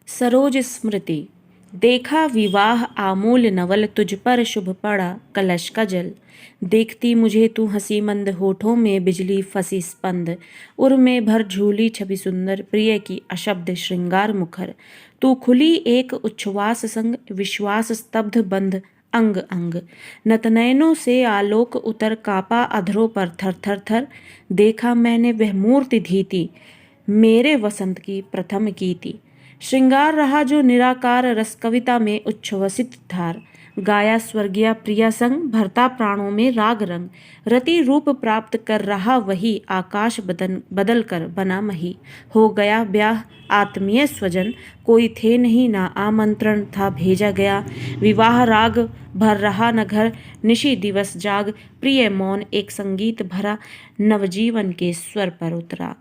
सरोज स्मृति। देखा विवाह आमूल नवल, तुझ पर शुभ पड़ा कलश का जल। देखती मुझे तू हंसी मंद, होठों में बिजली फंसी स्पंद। उर में भर झूली छवि सुंदर, प्रिय की अशब्द श्रृंगार मुखर। तू खुली एक उच्छ्वास संग, विश्वास स्तब्ध बंध अंग अंग। नतनयनों से आलोक उतर, कापा अधरों पर थर थर थर। देखा मैंने वह मूर्ति धीती, मेरे वसंत की प्रथम की थी। श्रृंगार रहा जो निराकार, रस कविता में उच्छ्वसित धार। गाया स्वर्गीय प्रिया संग, भरता प्राणों में राग रंग। रति रूप प्राप्त कर रहा वही, आकाश बदल कर बना मही। हो गया ब्याह आत्मीय स्वजन, कोई थे नहीं ना आमंत्रण था भेजा गया। विवाह राग भर रहा न घर, निशि दिवस जाग। प्रिय मौन एक संगीत भरा, नवजीवन के स्वर पर उतरा।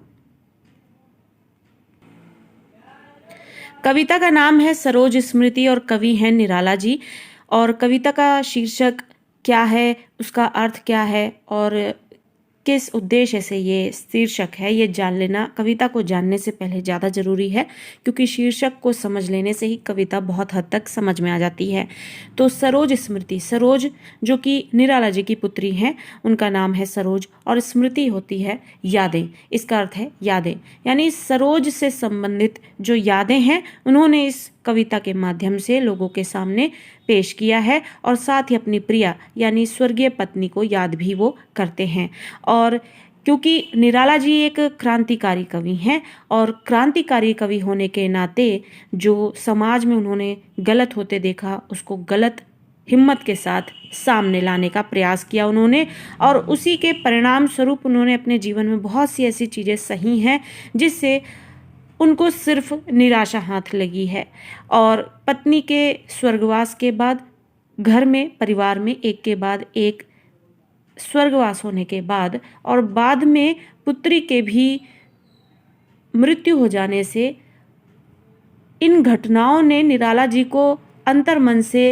कविता का नाम है सरोज स्मृति और कवि हैं निराला जी। और कविता का शीर्षक क्या है, उसका अर्थ क्या है और किस उद्देश्य से ये शीर्षक है, ये जान लेना कविता को जानने से पहले ज़्यादा ज़रूरी है, क्योंकि शीर्षक को समझ लेने से ही कविता बहुत हद तक समझ में आ जाती है। तो सरोज स्मृति, सरोज जो कि निराला जी की पुत्री हैं, उनका नाम है सरोज, और स्मृति होती है यादें। इसका अर्थ है यादें, यानी सरोज से संबंधित जो यादें हैं उन्होंने इस कविता के माध्यम से लोगों के सामने पेश किया है, और साथ ही अपनी प्रिया यानी स्वर्गीय पत्नी को याद भी वो करते हैं। और क्योंकि निराला जी एक क्रांतिकारी कवि हैं, और क्रांतिकारी कवि होने के नाते जो समाज में उन्होंने गलत होते देखा उसको गलत हिम्मत के साथ सामने लाने का प्रयास किया उन्होंने, और उसी के परिणाम स्वरूप उन्होंने अपने जीवन में बहुत सी ऐसी चीज़ें सही हैं जिससे उनको सिर्फ निराशा हाथ लगी है। और पत्नी के स्वर्गवास के बाद घर में, परिवार में एक के बाद एक स्वर्गवास होने के बाद, और बाद में पुत्री के भी मृत्यु हो जाने से, इन घटनाओं ने निराला जी को अंतर्मन से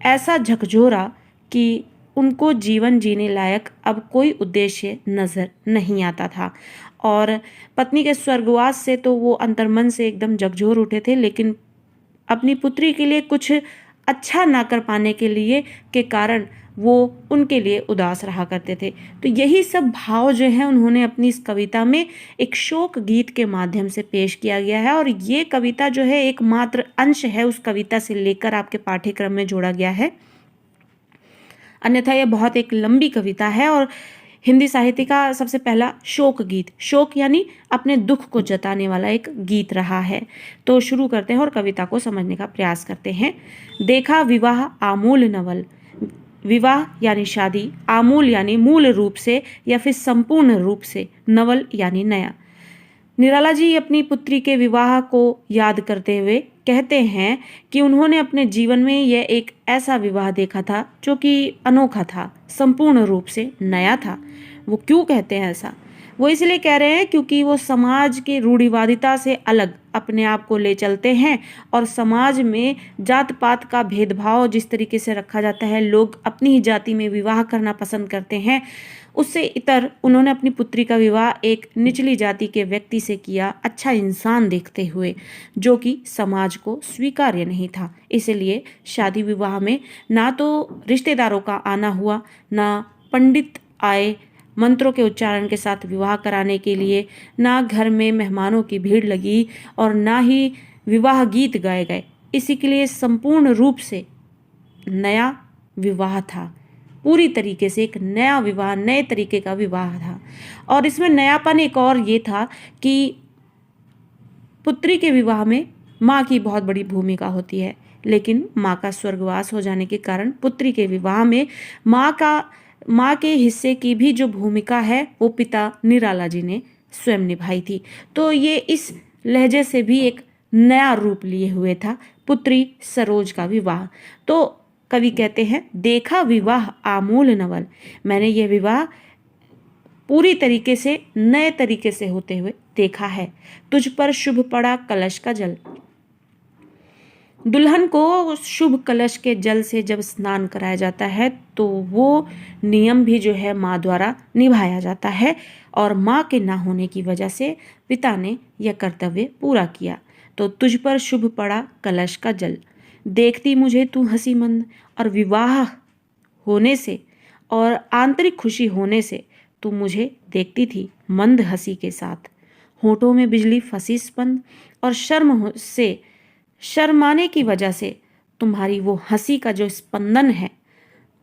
ऐसा झकझोरा कि उनको जीवन जीने लायक अब कोई उद्देश्य नज़र नहीं आता था। और पत्नी के स्वर्गवास से तो वो अंतर्मन से एकदम झकझोर उठे थे, लेकिन अपनी पुत्री के लिए कुछ अच्छा ना कर पाने के कारण वो उनके लिए उदास रहा करते थे। तो यही सब भाव जो है उन्होंने अपनी इस कविता में एक शोक गीत के माध्यम से पेश किया गया है। और ये कविता जो है एकमात्र अंश है उस कविता से लेकर आपके पाठ्यक्रम में जोड़ा गया है, अन्यथा यह बहुत एक लंबी कविता है। और हिंदी साहित्य का सबसे पहला शोक गीत, शोक यानी अपने दुख को जताने वाला एक गीत रहा है। तो शुरू करते हैं और कविता को समझने का प्रयास करते हैं। देखा विवाह आमूल नवल, विवाह यानी शादी, आमूल यानी मूल रूप से या फिर संपूर्ण रूप से, नवल यानी नया। निराला जी अपनी पुत्री के विवाह को याद करते हुए कहते हैं कि उन्होंने अपने जीवन में यह एक ऐसा विवाह देखा था जो कि अनोखा था, संपूर्ण रूप से नया था। वो क्यों कहते हैं ऐसा? वो इसलिए कह रहे हैं क्योंकि वो समाज के रूढ़िवादिता से अलग अपने आप को ले चलते हैं, और समाज में जात पात का भेदभाव जिस तरीके से रखा जाता है, लोग अपनी ही जाति में विवाह करना पसंद करते हैं, उससे इतर उन्होंने अपनी पुत्री का विवाह एक निचली जाति के व्यक्ति से किया, अच्छा इंसान देखते हुए, जो कि समाज को स्वीकार्य नहीं था। इसलिए शादी विवाह में ना तो रिश्तेदारों का आना हुआ, ना पंडित आए मंत्रों के उच्चारण के साथ विवाह कराने के लिए, ना घर में मेहमानों की भीड़ लगी, और ना ही विवाह गीत गाए गए। इसी के लिए संपूर्ण रूप से नया विवाह था, पूरी तरीके से एक नया विवाह, नए तरीके का विवाह था। और इसमें नयापन एक और ये था कि पुत्री के विवाह में माँ की बहुत बड़ी भूमिका होती है, लेकिन माँ का स्वर्गवास हो जाने के कारण पुत्री के विवाह में माँ के हिस्से की भी जो भूमिका है वो पिता निराला जी ने स्वयं निभाई थी। तो ये इस लहजे से भी एक नया रूप लिए हुए था पुत्री सरोज का विवाह। तो कवि कहते हैं, देखा विवाह आमूल नवल, मैंने ये विवाह पूरी तरीके से नए तरीके से होते हुए देखा है। तुझ पर शुभ पड़ा कलश का जल, दुल्हन को शुभ कलश के जल से जब स्नान कराया जाता है तो वो नियम भी जो है माँ द्वारा निभाया जाता है, और माँ के ना होने की वजह से पिता ने यह कर्तव्य पूरा किया। तो तुझ पर शुभ पड़ा कलश का जल। देखती मुझे तू हंसी मंद, और विवाह होने से और आंतरिक खुशी होने से तू मुझे देखती थी मंद हंसी के साथ। होठों में बिजली फंसी स्पंद, और से शर्माने की वजह से तुम्हारी वो हंसी का जो स्पंदन है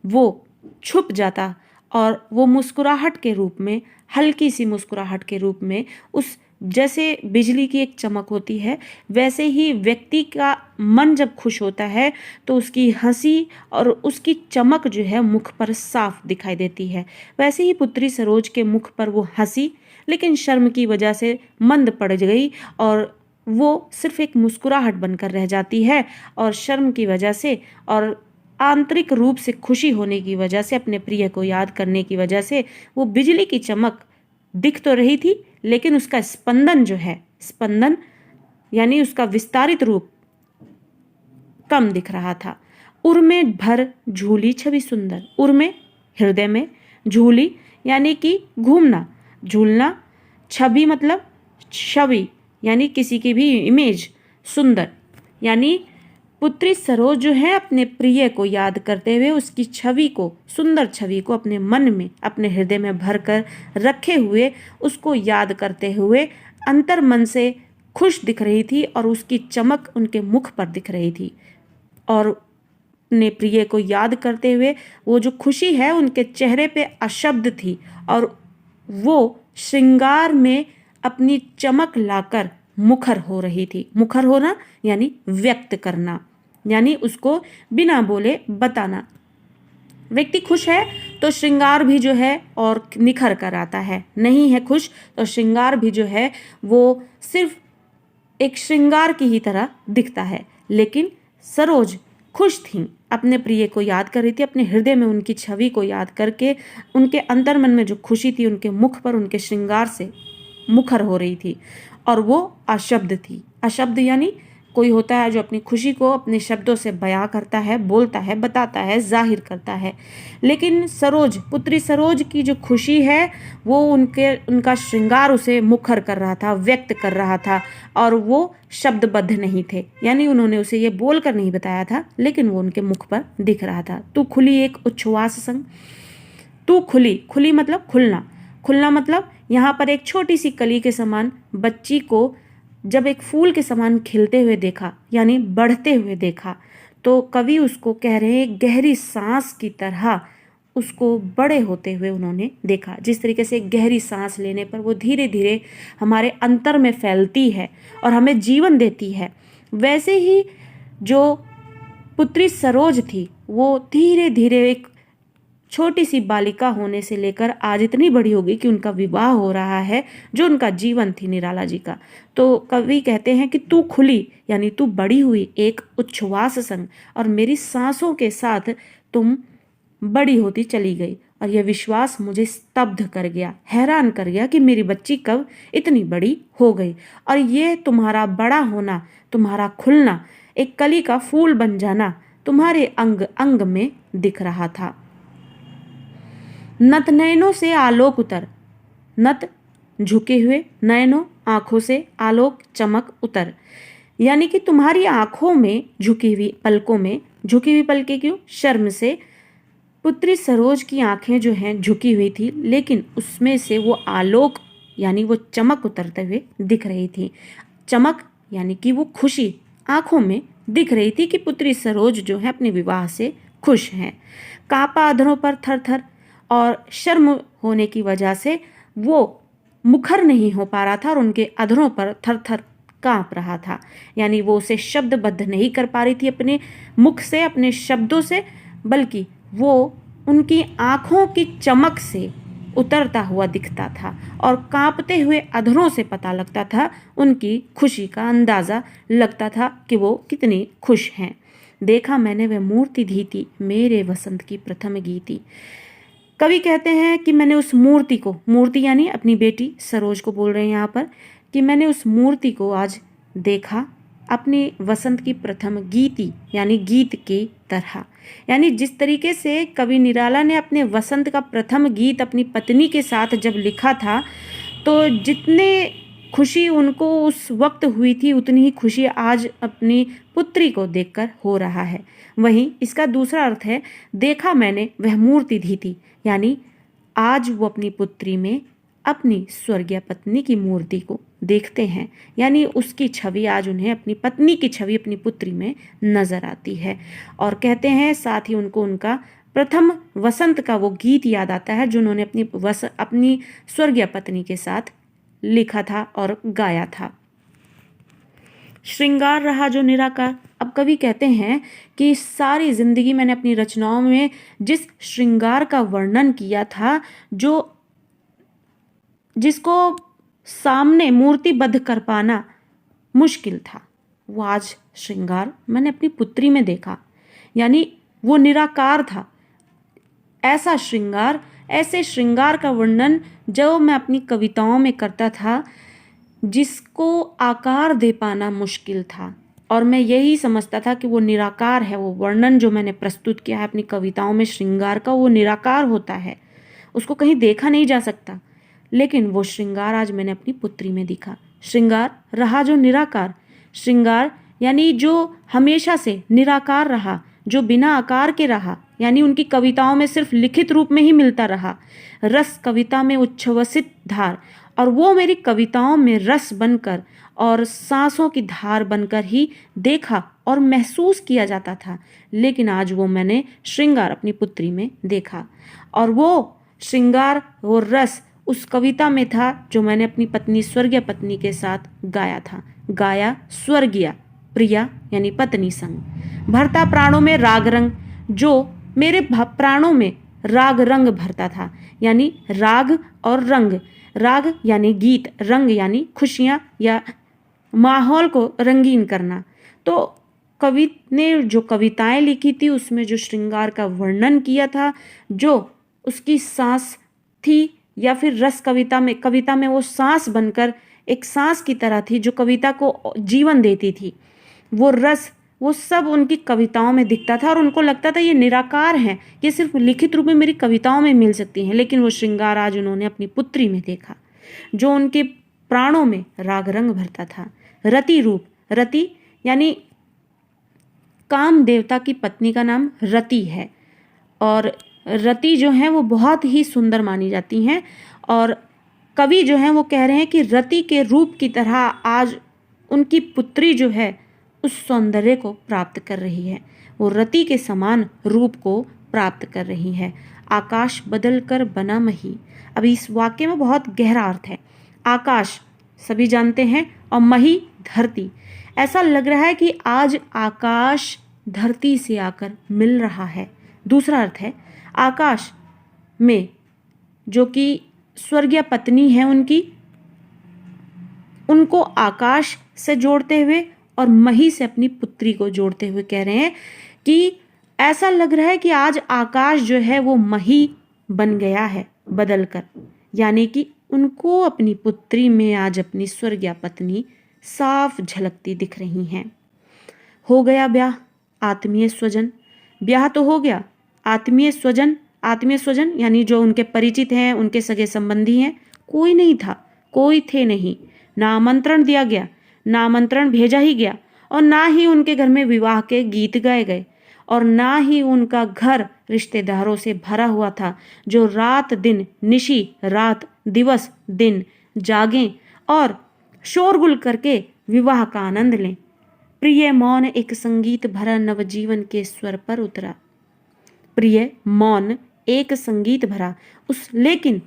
वो छुप जाता, और वो मुस्कुराहट के रूप में, हल्की सी मुस्कुराहट के रूप में, उस जैसे बिजली की एक चमक होती है वैसे ही व्यक्ति का मन जब खुश होता है तो उसकी हंसी और उसकी चमक जो है मुख पर साफ दिखाई देती है। वैसे ही पुत्री सरोज के मुख पर वो हंसी लेकिन शर्म की वजह से मंद पड़ गई, और वो सिर्फ एक मुस्कुराहट बनकर रह जाती है, और शर्म की वजह से और आंतरिक रूप से खुशी होने की वजह से, अपने प्रिय को याद करने की वजह से वो बिजली की चमक दिख तो रही थी लेकिन उसका स्पंदन जो है, स्पंदन यानी उसका विस्तारित रूप कम दिख रहा था। उर में भर झूली छवि सुंदर, उर में हृदय में, झूली यानी कि घूमना, झूलना, छवि मतलब छवि यानी किसी की भी इमेज, सुंदर यानी पुत्री सरोज जो है अपने प्रिय को याद करते हुए उसकी छवि को, सुंदर छवि को अपने मन में, अपने हृदय में भरकर रखे हुए, उसको याद करते हुए अंतर मन से खुश दिख रही थी, और उसकी चमक उनके मुख पर दिख रही थी। और अपने प्रिय को याद करते हुए वो जो खुशी है उनके चेहरे पे अशब्द थी, और वो श्रृंगार में अपनी चमक लाकर मुखर हो रही थी। मुखर होना यानी व्यक्त करना, यानी उसको बिना बोले बताना। व्यक्ति खुश है तो श्रृंगार भी जो है और निखर कर आता है, नहीं है खुश तो श्रृंगार भी जो है वो सिर्फ एक श्रृंगार की ही तरह दिखता है। लेकिन सरोज खुश थीं, अपने प्रिय को याद कर रही थी, अपने हृदय में उनकी छवि को याद करके उनके अंतर्मन में जो खुशी थी उनके मुख पर, उनके श्रृंगार से मुखर हो रही थी, और वो अशब्द थी। अशब्द यानी कोई होता है जो अपनी खुशी को अपने शब्दों से बयां करता है, बोलता है, बताता है, जाहिर करता है। लेकिन सरोज, पुत्री सरोज की जो खुशी है वो उनका श्रृंगार उसे मुखर कर रहा था, व्यक्त कर रहा था, और वो शब्दबद्ध नहीं थे, यानी उन्होंने उसे ये बोलकर नहीं बताया था लेकिन वो उनके मुख पर दिख रहा था। तू खुली एक उच्छ्वास संग, तू खुली, खुली मतलब खुलना, खुलना मतलब यहाँ पर एक छोटी सी कली के समान बच्ची को जब एक फूल के समान खिलते हुए देखा यानी बढ़ते हुए देखा, तो कवि उसको कह रहे हैं गहरी सांस की तरह उसको बड़े होते हुए उन्होंने देखा। जिस तरीके से एक गहरी सांस लेने पर वो धीरे धीरे हमारे अंतर में फैलती है और हमें जीवन देती है, वैसे ही जो पुत्री सरोज थी वो धीरे धीरे एक छोटी सी बालिका होने से लेकर आज इतनी बड़ी हो गई कि उनका विवाह हो रहा है, जो उनका जीवन थी निराला जी का। तो कवि कहते हैं कि तू खुली यानी तू बड़ी हुई एक उच्छ्वास संग, और मेरी सांसों के साथ तुम बड़ी होती चली गई, और यह विश्वास मुझे स्तब्ध कर गया, हैरान कर गया कि मेरी बच्ची कब इतनी बड़ी हो गई। और ये तुम्हारा बड़ा होना, तुम्हारा खुलना, एक कली का फूल बन जाना तुम्हारे अंग अंग में दिख रहा था। नत नयनों से आलोक उतर, नत झुके हुए, नयनों आंखों से, आलोक चमक उतर, यानी कि तुम्हारी आंखों में झुकी हुई पलकों में, झुकी हुई पलकें क्यों? शर्म से पुत्री सरोज की आंखें जो हैं झुकी हुई थी, लेकिन उसमें से वो आलोक यानी वो चमक उतरते हुए दिख रही थी। चमक यानी कि वो खुशी आंखों में दिख रही थी कि पुत्री सरोज जो है अपने विवाह से खुश हैं। कांपा अधरों पर थर थर, और शर्म होने की वजह से वो मुखर नहीं हो पा रहा था और उनके अधरों पर थर थर कांप रहा था, यानी वो उसे शब्दबद्ध नहीं कर पा रही थी अपने मुख से, अपने शब्दों से, बल्कि वो उनकी आंखों की चमक से उतरता हुआ दिखता था, और कांपते हुए अधरों से पता लगता था, उनकी खुशी का अंदाज़ा लगता था कि वो कितनी खुश हैं। देखा मैंने वह मूर्ति धीती, मेरे वसंत की प्रथम गीती। कवि कहते हैं कि मैंने उस मूर्ति को, मूर्ति यानी अपनी बेटी सरोज को बोल रहे हैं यहाँ पर, कि मैंने उस मूर्ति को आज देखा अपनी वसंत की प्रथम गीति यानी गीत की तरह। यानी जिस तरीके से कवि निराला ने अपने वसंत का प्रथम गीत अपनी पत्नी के साथ जब लिखा था, तो जितने खुशी उनको उस वक्त हुई थी, उतनी ही खुशी आज अपनी पुत्री को देखकर हो रहा है। वहीं इसका दूसरा अर्थ है, देखा मैंने वह मूर्ति धी थी, यानी आज वो अपनी पुत्री में अपनी स्वर्गीय पत्नी की मूर्ति को देखते हैं, यानी उसकी छवि आज उन्हें अपनी पत्नी की छवि अपनी पुत्री में नजर आती है। और कहते हैं साथ ही उनको उनका प्रथम वसंत का वो गीत याद आता है जो उन्होंने अपनी स्वर्गीय पत्नी के साथ लिखा था और गाया था। श्रृंगार रहा जो निराकार। अब कवि कहते हैं कि सारी जिंदगी मैंने अपनी रचनाओं में जिस श्रृंगार का वर्णन किया था, जो जिसको सामने मूर्तिबद्ध कर पाना मुश्किल था, वो आज श्रृंगार मैंने अपनी पुत्री में देखा, यानी वो निराकार था। ऐसा श्रृंगार, ऐसे श्रृंगार का वर्णन जो मैं अपनी कविताओं में करता था, जिसको आकार दे पाना मुश्किल था, और मैं यही समझता था कि वो निराकार है। वो वर्णन जो मैंने प्रस्तुत किया है अपनी कविताओं में श्रृंगार का, वो निराकार होता है, उसको कहीं देखा नहीं जा सकता। लेकिन वो श्रृंगार आज मैंने अपनी पुत्री में दिखा। श्रृंगार रहा जो निराकार। श्रृंगार यानी जो हमेशा से निराकार रहा, जो बिना आकार के रहा, यानी उनकी कविताओं में सिर्फ लिखित रूप में ही मिलता रहा। रस कविता में उच्छ्वसित धार, और वो मेरी कविताओं में रस बनकर और सांसों की धार बनकर ही देखा और महसूस किया जाता था। लेकिन आज वो मैंने श्रृंगार अपनी पुत्री में देखा, और वो श्रृंगार, वो रस उस कविता में था जो मैंने अपनी पत्नी, स्वर्गीय पत्नी के साथ गाया था। गाया स्वर्गीय प्रिया यानी पत्नी संग। भरता प्राणों में राग रंग, जो मेरे प्राणों में राग रंग भरता था, यानी राग और रंग। राग यानी गीत, रंग यानी खुशियाँ या माहौल को रंगीन करना। तो कवि ने जो कविताएं लिखी थी उसमें जो श्रृंगार का वर्णन किया था, जो उसकी सांस थी, या फिर रस कविता में वो सांस बनकर एक सांस की तरह थी जो कविता को जीवन देती थी। वो रस, वो सब उनकी कविताओं में दिखता था, और उनको लगता था ये निराकार हैं, ये सिर्फ लिखित रूप में मेरी कविताओं में मिल सकती हैं। लेकिन वो श्रृंगार आज उन्होंने अपनी पुत्री में देखा, जो उनके प्राणों में राग रंग भरता था। रति रूप, रति यानी काम देवता की पत्नी का नाम रति है, और रति जो है वो बहुत ही सुंदर मानी जाती हैं। और कवि जो हैं वो कह रहे हैं कि रति के रूप की तरह आज उनकी पुत्री जो है उस सौंदर्य को प्राप्त कर रही है, वो रति के समान रूप को प्राप्त कर रही है। आकाश बदल कर बना मही। अभी इस वाक्य में बहुत गहरा अर्थ है। आकाश सभी जानते हैं, और मही धरती। ऐसा लग रहा है कि आज आकाश धरती से आकर मिल रहा है। दूसरा अर्थ है, आकाश में जो कि स्वर्गीय पत्नी है उनको आकाश से जोड़ते हुए और मही से अपनी पुत्री को जोड़ते हुए कह रहे हैं कि ऐसा लग रहा है कि आज आकाश जो है वो मही बन गया है बदल कर, यानी कि उनको अपनी पुत्री में आज अपनी स्वर्गीय पत्नी साफ झलकती दिख रही हैं। हो गया ब्याह आत्मीय स्वजन। ब्याह तो हो गया, आत्मीय स्वजन यानी जो उनके परिचित हैं, उनके सगे संबंधी हैं, कोई नहीं था, कोई थे नहीं। ना आमंत्रण दिया गया, ना आमंत्रण भेजा ही गया, और ना ही उनके घर में विवाह के गीत गाए गए, और ना ही उनका घर रिश्तेदारों से भरा हुआ था जो रात दिन, निशी रात, दिवस दिन जागें और शोरगुल करके विवाह का आनंद लें। प्रिय मौन एक संगीत भरा नवजीवन के स्वर पर उतरा। प्रिय मौन एक संगीत भरा लेकिन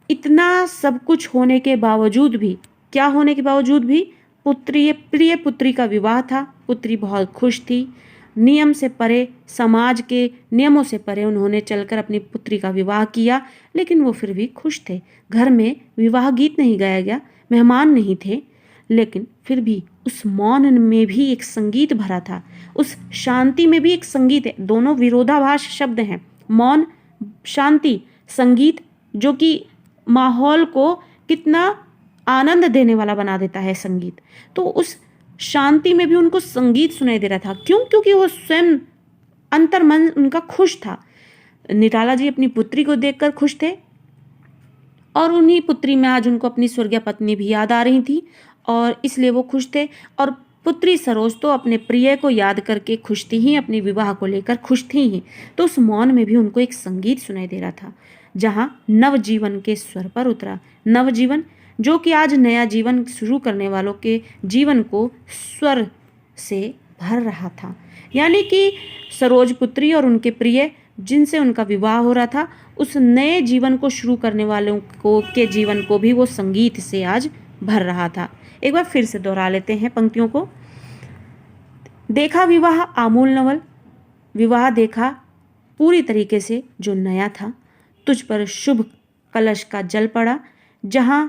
इतना सब कुछ होने के बावजूद भी, क्या होने के बावजूद भी, प्रिय पुत्री का विवाह था। पुत्री बहुत खुश थी, नियम से परे, समाज के नियमों से परे उन्होंने चलकर अपनी पुत्री का विवाह किया, लेकिन वो फिर भी खुश थे। घर में विवाह गीत नहीं गाया गया, मेहमान नहीं थे, लेकिन फिर भी उस मौन में भी एक संगीत भरा था, उस शांति में भी एक संगीत है। दोनों विरोधाभास शब्द हैं, मौन शांति, संगीत जो कि माहौल को कितना आनंद देने वाला बना देता है संगीत। तो उस शांति में भी उनको संगीत सुनाई दे रहा था। क्यों? क्योंकि वो स्वयं अंतर्मन उनका खुश था। निराला जी अपनी पुत्री को देखकर खुश थे, और उन्हीं पुत्री में आज उनको अपनी स्वर्गीय पत्नी भी याद आ रही थी और इसलिए वो खुश थे। और पुत्री सरोज तो अपने प्रिय को याद करके खुश थी ही, अपने विवाह को लेकर खुश थी ही। तो उस मौन में भी उनको एक संगीत सुनाई दे रहा था, जहां नवजीवन के स्वर पर उतरा। नवजीवन जो कि आज नया जीवन शुरू करने वालों के जीवन को स्वर से भर रहा था। यानी कि सरोज पुत्री और उनके प्रिय जिनसे उनका विवाह हो रहा था, उस नए जीवन को शुरू करने वालों को के जीवन को भी वो संगीत से आज भर रहा था। एक बार फिर से दोहरा लेते हैं पंक्तियों को। देखा विवाह आमूल नवल, विवाह देखा पूरी तरीके से जो नया था। तुझ पर शुभ कलश का जल पड़ा, जहां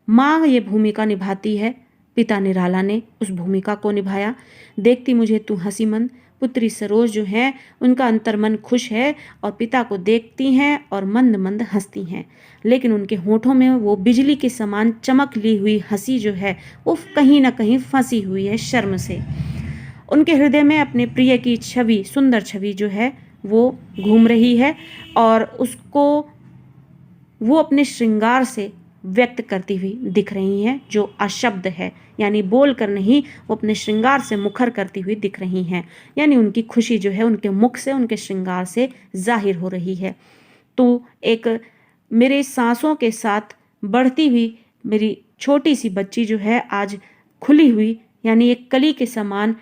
माँ ये भूमिका निभाती है, पिता निराला ने उस भूमिका को निभाया। देखती मुझे तू हंसी मंद, पुत्री सरोज जो है उनका अंतर्मन खुश है और पिता को देखती हैं और मंद मंद हंसती हैं, लेकिन उनके होठों में वो बिजली के समान चमक ली हुई हंसी जो है वो कहीं ना कहीं फंसी हुई है शर्म से। उनके हृदय में अपने प्रिय की छवि, सुंदर छवि जो है वो घूम रही है और उसको वो अपने श्रृंगार से व्यक्त करती हुई दिख रही हैं, जो अशब्द है, यानी बोल कर नहीं, वो अपने श्रृंगार से मुखर करती हुई दिख रही हैं। यानी उनकी खुशी जो है उनके मुख से, उनके श्रृंगार से जाहिर हो रही है। तो एक मेरे सांसों के साथ बढ़ती हुई मेरी छोटी सी बच्ची जो है आज खुली हुई, यानी एक कली के समान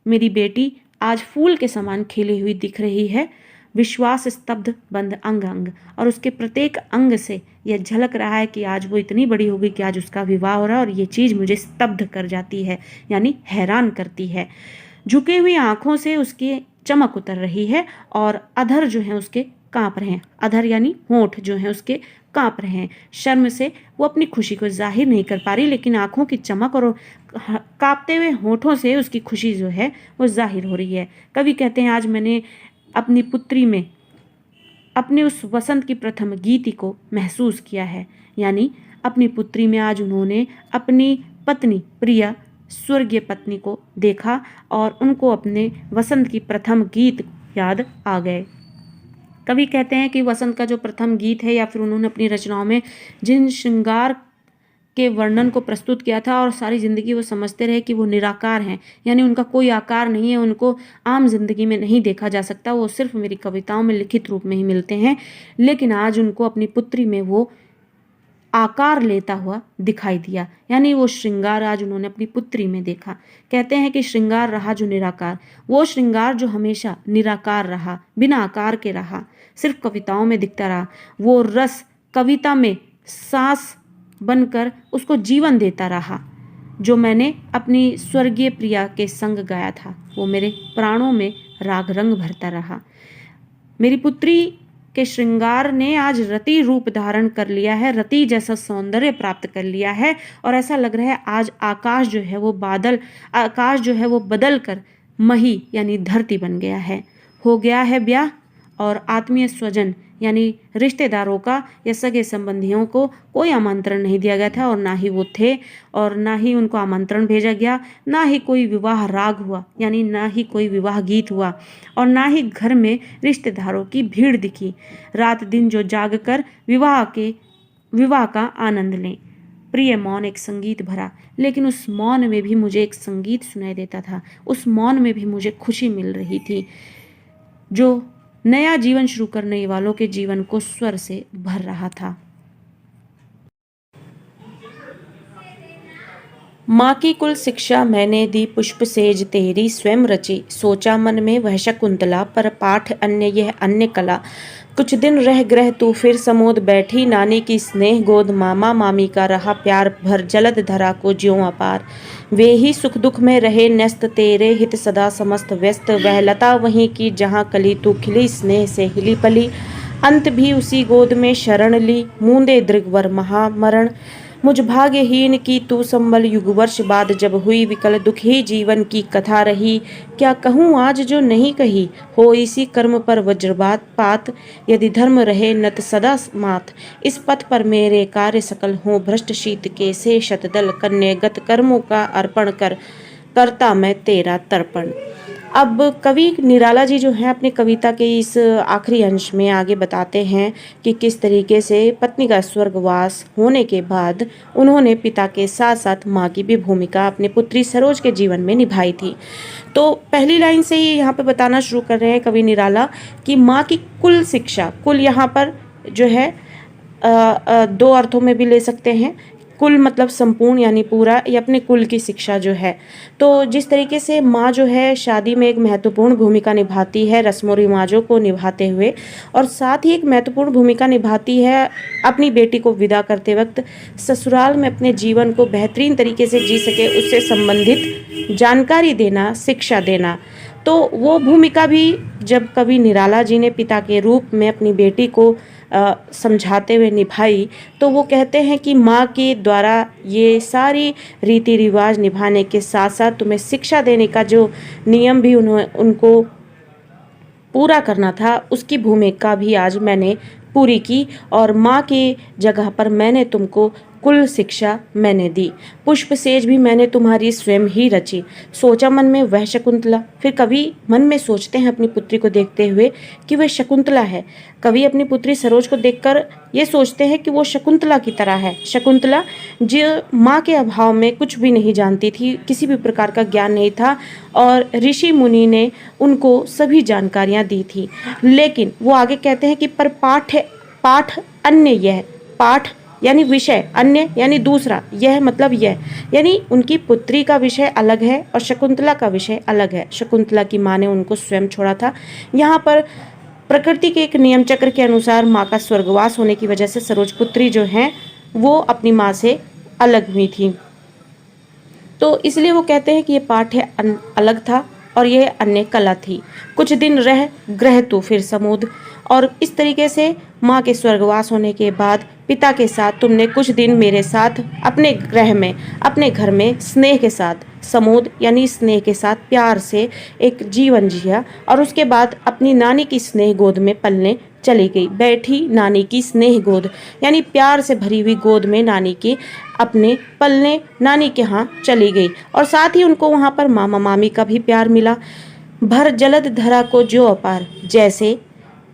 मेरी बेटी आज फूल के समान खिली हुई दिख रही है। विश्वास स्तब्ध बंद अंग अंग, और उसके प्रत्येक अंग से यह झलक रहा है कि आज वो इतनी बड़ी हो गई कि आज उसका विवाह हो रहा है। और ये चीज़ मुझे स्तब्ध कर जाती है, यानी हैरान करती है। झुकी हुई आंखों से उसकी चमक उतर रही है और अधर जो है उसके कांप रहे हैं। अधर यानी होंठ जो है उसके कांप रहे हैं। शर्म से वो अपनी खुशी को जाहिर नहीं कर पा रही, लेकिन आंखों की चमक और कांपते हुए होठों से उसकी खुशी जो है वो जाहिर हो रही है। कवि कहते हैं आज मैंने अपनी पुत्री में अपने उस वसंत की प्रथम गीति को महसूस किया है। यानी अपनी पुत्री में आज उन्होंने अपनी पत्नी, प्रिया स्वर्गीय पत्नी को देखा और उनको अपने वसंत की प्रथम गीत याद आ गए। कवि कहते हैं कि वसंत का जो प्रथम गीत है, या फिर उन्होंने अपनी रचनाओं में जिन श्रृंगार के वर्णन को प्रस्तुत किया था और सारी ज़िंदगी वो समझते रहे कि वो निराकार हैं, यानी उनका कोई आकार नहीं है, उनको आम जिंदगी में नहीं देखा जा सकता, वो सिर्फ मेरी कविताओं में लिखित रूप में ही मिलते हैं। लेकिन आज उनको अपनी पुत्री में वो आकार लेता हुआ दिखाई दिया, यानी वो श्रृंगार आज उन्होंने अपनी पुत्री में देखा। कहते हैं कि श्रृंगार रहा जो निराकार, वो श्रृंगार जो हमेशा निराकार रहा, बिना आकार के रहा, सिर्फ कविताओं में दिखता रहा, वो रस कविता में सांस बनकर उसको जीवन देता रहा। जो मैंने अपनी स्वर्गीय प्रिया के संग गाया था, वो मेरे प्राणों में राग रंग भरता रहा। मेरी पुत्री के श्रृंगार ने आज रति रूप धारण कर लिया है, रति जैसा सौंदर्य प्राप्त कर लिया है, और ऐसा लग रहा है आज आकाश जो है वो आकाश जो है वो बदल कर मही यानी धरती बन गया है। हो गया है ब्याह और आत्मीय स्वजन यानी रिश्तेदारों का या सगे संबंधियों को कोई आमंत्रण नहीं दिया गया था, और ना ही वो थे और ना ही उनको आमंत्रण भेजा गया, ना ही कोई विवाह राग हुआ, यानी ना ही कोई विवाह गीत हुआ, और ना ही घर में रिश्तेदारों की भीड़ दिखी। रात दिन जो जाग कर विवाह का आनंद लें। प्रिय मौन एक संगीत भरा, लेकिन उस मौन में भी मुझे एक संगीत सुनाई देता था, उस मौन में भी मुझे खुशी मिल रही थी, जो नया जीवन शुरू करने वालों के जीवन को स्वर से भर रहा था। माँ की कुल शिक्षा मैंने दी, पुष्प सेज तेरी स्वयं रची, सोचा मन में वह शकुंतला, पर पाठ अन्य यह अन्य कला। कुछ दिन रह ग्रह तू फिर समोद बैठी, नानी की स्नेह गोद मामा मामी का रहा प्यार भर, जलद धरा को ज्यों अपार। वे ही सुख दुख में रहे न्यस्त, तेरे हित सदा समस्त व्यस्त, वह लता वहीं की जहाँ कली तू खिली, स्नेह से हिली पली। अंत भी उसी गोद में शरण ली, मूंदे दृगवर महामरण। मुझ भाग्यहीन की तू संबल, युग वर्ष बाद जब हुई विकल, दुखी जीवन की कथा रही। क्या कहूँ आज जो नहीं कही, हो इसी कर्म पर वज्रपात पात, यदि धर्म रहे नत सदा मात। इस पथ पर मेरे कार्य सकल हों भ्रष्ट, शीत के से शतदल, कन्यागत कर्मों का अर्पण कर, करता मैं तेरा तर्पण। अब कवि निराला जी जो हैं अपनी कविता के इस आखिरी अंश में आगे बताते हैं कि किस तरीके से पत्नी का स्वर्गवास होने के बाद उन्होंने पिता के साथ साथ माँ की भी भूमिका अपनी पुत्री सरोज के जीवन में निभाई थी। तो पहली लाइन से ही यहाँ पे बताना शुरू कर रहे हैं कवि निराला कि माँ की कुल शिक्षा, कुल यहाँ पर जो है दो अर्थों में भी ले सकते हैं। कुल मतलब संपूर्ण यानी पूरा, या अपने कुल की शिक्षा जो है। तो जिस तरीके से माँ जो है शादी में एक महत्वपूर्ण भूमिका निभाती है रस्मों रिवाजों को निभाते हुए, और साथ ही एक महत्वपूर्ण भूमिका निभाती है अपनी बेटी को विदा करते वक्त ससुराल में अपने जीवन को बेहतरीन तरीके से जी सके उससे संबंधित जानकारी देना, शिक्षा देना। तो वो भूमिका भी जब कवि निराला जी ने पिता के रूप में अपनी बेटी को समझाते हुए निभाई, तो वो कहते हैं कि माँ के द्वारा ये सारी रीति रिवाज निभाने के साथ साथ तुम्हें शिक्षा देने का जो नियम भी उनको पूरा करना था, उसकी भूमिका भी आज मैंने पूरी की, और माँ के जगह पर मैंने तुमको कुल शिक्षा मैंने दी। पुष्प सेज भी मैंने तुम्हारी स्वयं ही रची, सोचा मन में वह शकुंतला। फिर कवि मन में सोचते हैं अपनी पुत्री को देखते हुए कि वह शकुंतला है। कवि अपनी पुत्री सरोज को देखकर ये सोचते हैं कि वो शकुंतला की तरह है। शकुंतला जो माँ के अभाव में कुछ भी नहीं जानती थी, किसी भी प्रकार का ज्ञान नहीं था, और ऋषि मुनि ने उनको सभी जानकारियाँ दी थी। लेकिन वो आगे कहते हैं कि पर पाठ अन्य, यह पाठ यानी विषय, अन्य यानी दूसरा, यह मतलब यह, यानी उनकी पुत्री का विषय अलग है और शकुंतला का विषय अलग है। शकुंतला की माँ ने उनको स्वयं छोड़ा था। यहाँ पर प्रकृति के एक नियम चक्र के अनुसार माँ का स्वर्गवास होने की वजह से सरोज पुत्री जो हैं वो अपनी माँ से अलग हुई थी। तो इसलिए वो कहते हैं कि ये पाठ्य अलग था और यह अन्य कला थी। कुछ दिन रह ग्रह तू फिर समूद, और इस तरीके से माँ के स्वर्गवास होने के बाद पिता के साथ तुमने कुछ दिन मेरे साथ अपने ग्रह में, अपने घर में स्नेह के साथ, समूद यानी स्नेह के साथ प्यार से एक जीवन जिया, और उसके बाद अपनी नानी की स्नेह गोद में पलने चली गई। बैठी नानी की स्नेह गोद, यानी प्यार से भरी हुई गोद में नानी की अपने पलने नानी के यहाँ चली गई, और साथ ही उनको वहाँ पर मामा मामी का भी प्यार मिला। भर जलद धरा को जो अपार, जैसे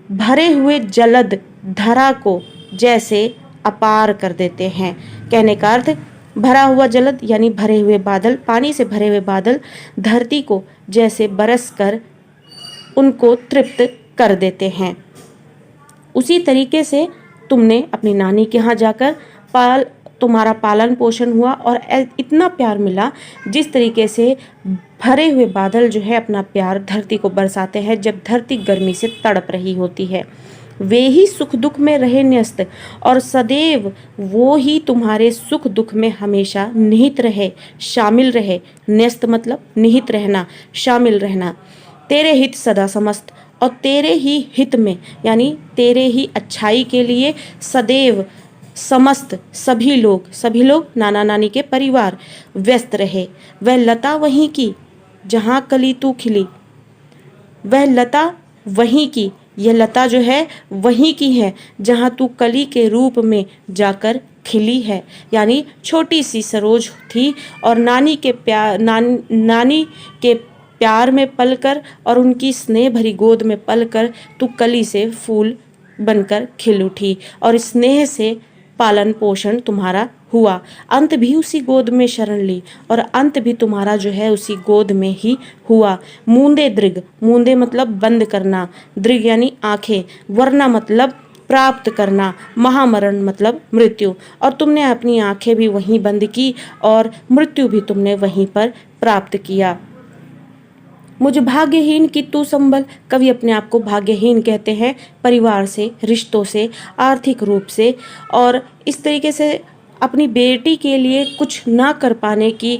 भरे हुए जलद धरा को जैसे अपार कर देते हैं। कहने का अर्थ भरा हुआ जलद यानी भरे हुए बादल, पानी से भरे हुए बादल धरती को जैसे बरस कर उनको तृप्त कर देते हैं। उसी तरीके से तुमने अपनी नानी के यहाँ जाकर तुम्हारा पालन पोषण हुआ और इतना प्यार मिला जिस तरीके से भरे हुए बादल जो है अपना प्यार धरती को बरसाते हैं जब धरती गर्मी से तड़प रही होती है। वे ही सुख दुख में रहे न्यस्त, और सदैव वो ही तुम्हारे सुख दुख में हमेशा निहित रहे, शामिल रहे। न्यस्त मतलब निहित रहना, शामिल रहना। तेरे हित सदा समस्त, और तेरे ही हित में यानी तेरे ही अच्छाई के लिए सदैव समस्त सभी लोग नाना नानी के परिवार व्यस्त रहे। वह लता वहीं की जहाँ कली तू खिली, वह लता वहीं की, यह लता जो है वहीं की है जहाँ तू कली के रूप में जाकर खिली है। यानी छोटी सी सरोज थी और नानी के प्यार में पलकर और उनकी स्नेह भरी गोद में पलकर तू कली से फूल बनकर खिल उठी, और स्नेह से पालन पोषण तुम्हारा हुआ। अंत भी उसी गोद में शरण ली, और अंत भी तुम्हारा जो है उसी गोद में ही हुआ। मूंदे दृग, मूंदे मतलब बंद करना, दृग यानी आंखें, वरना मतलब प्राप्त करना, महामरण मतलब मृत्यु, और तुमने अपनी आंखें भी वहीं बंद की और मृत्यु भी तुमने वहीं पर प्राप्त किया। मुझ भाग्यहीन की तू संभल, कवि अपने आप को भाग्यहीन कहते हैं परिवार से, रिश्तों से, आर्थिक रूप से, और इस तरीके से अपनी बेटी के लिए कुछ ना कर पाने की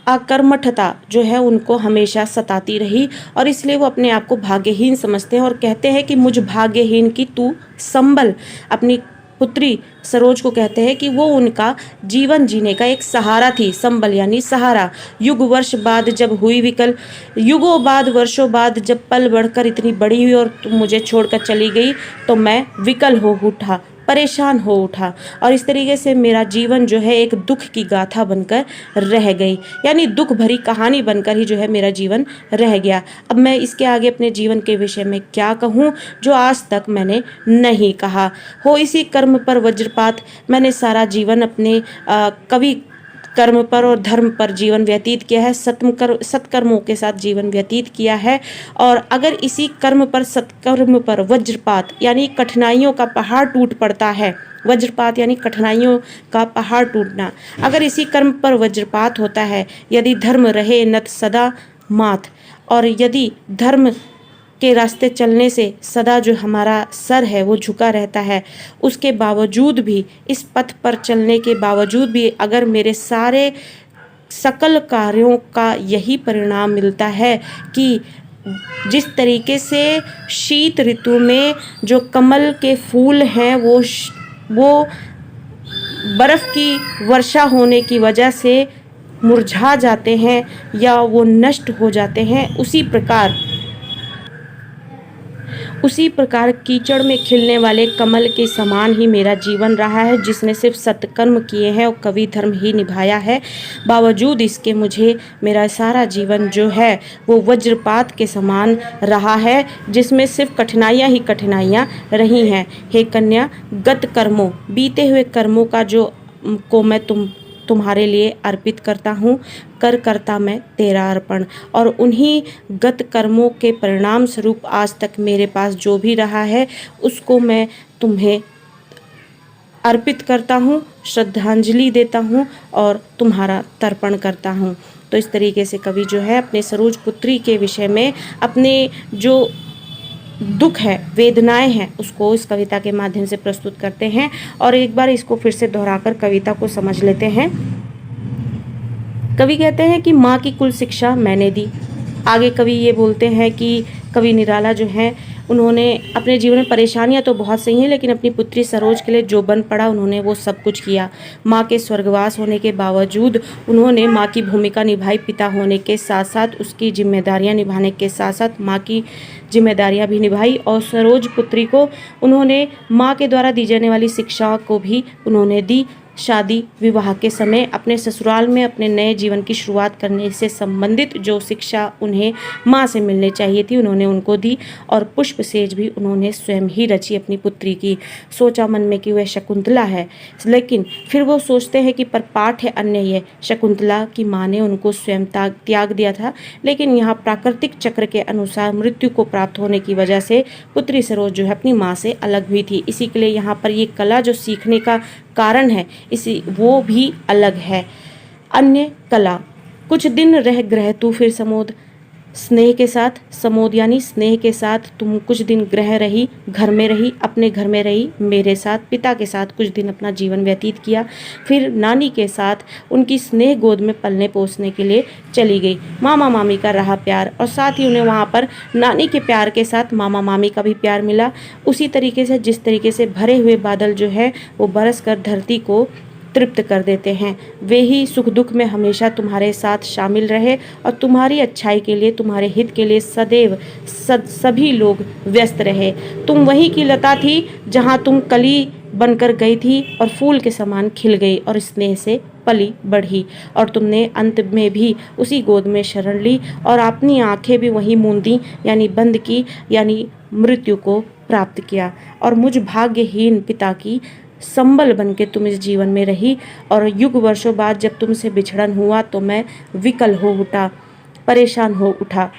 अकर्मठता जो है उनको हमेशा सताती रही, और इसलिए वो अपने आप को भाग्यहीन समझते हैं और कहते हैं कि मुझ भाग्यहीन की तू संभल। अपनी पुत्री सरोज को कहते हैं कि वो उनका जीवन जीने का एक सहारा थी। संबल यानी सहारा। युग वर्ष बाद जब हुई विकल, युगों बाद वर्षों बाद जब पल बढ़कर इतनी बड़ी हुई और तुम मुझे छोड़कर चली गई, तो मैं विकल हो उठा, परेशान हो उठा और इस तरीके से मेरा जीवन जो है एक दुख की गाथा बनकर रह गई, यानी दुख भरी कहानी बनकर ही जो है मेरा जीवन रह गया। अब मैं इसके आगे अपने जीवन के विषय में क्या कहूँ जो आज तक मैंने नहीं कहा। हो इसी कर्म पर वज्रपात, मैंने सारा जीवन अपने कवि कर्म पर और धर्म पर जीवन व्यतीत किया है, सत्कर्मों के साथ जीवन व्यतीत किया है। और अगर इसी कर्म पर सत्कर्म पर वज्रपात यानी कठिनाइयों का पहाड़ टूट पड़ता है, वज्रपात यानी कठिनाइयों का पहाड़ टूटना, अगर इसी कर्म पर वज्रपात होता है, यदि धर्म रहे नत सदा माथ, और यदि धर्म के रास्ते चलने से सदा जो हमारा सर है वो झुका रहता है, उसके बावजूद भी, इस पथ पर चलने के बावजूद भी अगर मेरे सारे सकल कार्यों का यही परिणाम मिलता है कि जिस तरीके से शीत ऋतु में जो कमल के फूल हैं वो बर्फ़ की वर्षा होने की वजह से मुरझा जाते हैं या वो नष्ट हो जाते हैं, उसी प्रकार कीचड़ में खिलने वाले कमल के समान ही मेरा जीवन रहा है, जिसने सिर्फ सत्कर्म किए हैं और कवि धर्म ही निभाया है। बावजूद इसके मुझे मेरा सारा जीवन जो है वो वज्रपात के समान रहा है, जिसमें सिर्फ कठिनाइयाँ ही कठिनाइयाँ रही हैं। हे कन्या, गत कर्मों, बीते हुए कर्मों का को मैं तुम्हारे लिए अर्पित करता हूँ, करता मैं तेरा अर्पण। और उन्हीं गत कर्मों के परिणाम स्वरूप आज तक मेरे पास जो भी रहा है उसको मैं तुम्हें अर्पित करता हूँ, श्रद्धांजलि देता हूँ और तुम्हारा तर्पण करता हूँ। तो इस तरीके से कवि जो है अपने सरोज पुत्री के विषय में अपने जो दुख है, वेदनाएं हैं, उसको इस कविता के माध्यम से प्रस्तुत करते हैं। और एक बार इसको फिर से दोहराकर कविता को समझ लेते हैं। कवि कहते हैं कि माँ की कुल शिक्षा मैंने दी। आगे कवि ये बोलते हैं कि कवि निराला जो हैं उन्होंने अपने जीवन में परेशानियां तो बहुत सही हैं, लेकिन अपनी पुत्री सरोज के लिए जो बन पड़ा उन्होंने वो सब कुछ किया। माँ के स्वर्गवास होने के बावजूद उन्होंने माँ की भूमिका निभाई, पिता होने के साथ साथ उसकी जिम्मेदारियां निभाने के साथ साथ माँ की जिम्मेदारियां भी निभाई। और सरोज पुत्री को उन्होंने माँ के द्वारा दी जाने वाली शिक्षा को भी उन्होंने दी। शादी विवाह के समय अपने ससुराल में अपने नए जीवन की शुरुआत करने से संबंधित जो शिक्षा उन्हें माँ से मिलनी चाहिए थी उन्होंने उनको दी। और पुष्प सेज भी उन्होंने स्वयं ही रची अपनी पुत्री की। सोचा मन में कि वह शकुंतला है, लेकिन फिर वो सोचते हैं कि पर पाठ है अन्य ये, शकुंतला की माँ ने उनको स्वयं त्याग दिया था, लेकिन यहाँ प्राकृतिक चक्र के अनुसार मृत्यु को प्राप्त होने की वजह से पुत्री सरोज जो है अपनी माँ से अलग हुई थी। इसी के लिए यहाँ पर ये कला जो सीखने का कारण है वो भी अलग है। अन्य कला, कुछ दिन रह ग्रह तू फिर समोद, स्नेह के साथ, समोद यानी स्नेह के साथ तुम कुछ दिन ग्रह रही, घर में रही, अपने घर में रही, मेरे साथ, पिता के साथ कुछ दिन अपना जीवन व्यतीत किया। फिर नानी के साथ उनकी स्नेह गोद में पलने पोसने के लिए चली गई। मामा मामी का रहा प्यार और साथ ही उन्हें वहाँ पर नानी के प्यार के साथ मामा मामी का भी प्यार मिला। उसी तरीके से जिस तरीके से भरे हुए बादल जो है वो बरस कर धरती को तृप्त कर देते हैं, वे ही सुख दुख में हमेशा तुम्हारे साथ शामिल रहे और तुम्हारी अच्छाई के लिए, तुम्हारे हित के लिए सदैव सभी लोग व्यस्त रहे। तुम वही की लता थी जहाँ तुम कली बनकर गई थी और फूल के समान खिल गई और स्नेह से पली बढ़ी। और तुमने अंत में भी उसी गोद में शरण ली और अपनी आंखें भी वही मूंदी यानी बंद की, यानी मृत्यु को प्राप्त किया। और मुझ भाग्यहीन पिता की संबल बन के तुम इस जीवन में रही। और युग वर्षों बाद जब तुमसे बिछड़न हुआ तो मैं विकल हो उठा, परेशान हो उठा,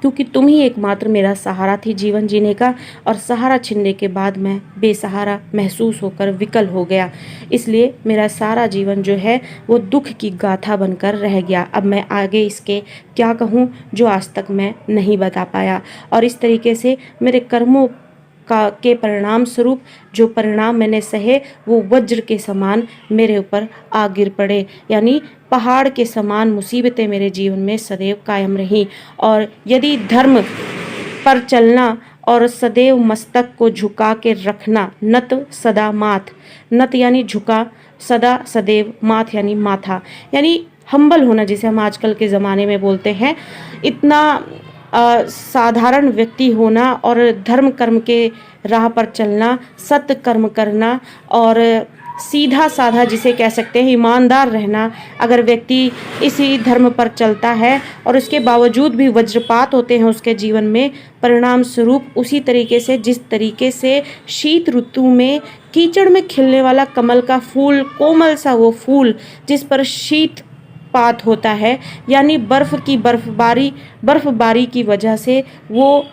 क्योंकि तुम ही एकमात्र मेरा सहारा थी जीवन जीने का। और सहारा छिनने के बाद मैं बेसहारा महसूस होकर विकल हो गया, इसलिए मेरा सारा जीवन जो है वो दुख की गाथा बनकर रह गया। अब मैं आगे इसके क्या कहूँ जो आज तक मैं नहीं बता पाया। और इस तरीके से मेरे कर्मों के परिणाम स्वरूप जो परिणाम मैंने सहे वो वज्र के समान मेरे ऊपर आ गिर पड़े, यानी पहाड़ के समान मुसीबतें मेरे जीवन में सदैव कायम रहीं। और यदि धर्म पर चलना और सदैव मस्तक को झुका के रखना, नत सदा माथ, नत यानी झुका, सदा सदैव, माथ यानी माथा, यानी हम्बल होना जिसे हम आजकल के ज़माने में बोलते हैं, इतना साधारण व्यक्ति होना और धर्म कर्म के राह पर चलना, सत्य कर्म करना और सीधा साधा जिसे कह सकते हैं ईमानदार रहना। अगर व्यक्ति इसी धर्म पर चलता है और उसके बावजूद भी वज्रपात होते हैं उसके जीवन में, परिणाम स्वरूप उसी तरीके से जिस तरीके से शीत ऋतु में कीचड़ में खिलने वाला कमल का फूल, कोमल सा वो फूल जिस पर शीतपात होता है, यानी बर्फबारी की वजह से वो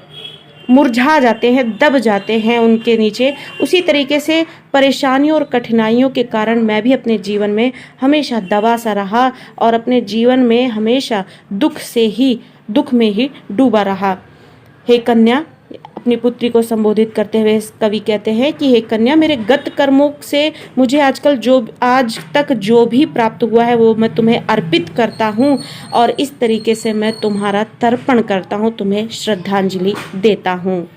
मुरझा जाते हैं, दब जाते हैं उनके नीचे। उसी तरीके से परेशानियों और कठिनाइयों के कारण मैं भी अपने जीवन में हमेशा दबा सा रहा और अपने जीवन में हमेशा दुख में ही डूबा रहा। हे कन्या, अपनी पुत्री को संबोधित करते हुए कवि कहते हैं कि हे कन्या, मेरे गत कर्मों से मुझे आज तक जो भी प्राप्त हुआ है वो मैं तुम्हें अर्पित करता हूँ और इस तरीके से मैं तुम्हारा तर्पण करता हूँ, तुम्हें श्रद्धांजलि देता हूँ।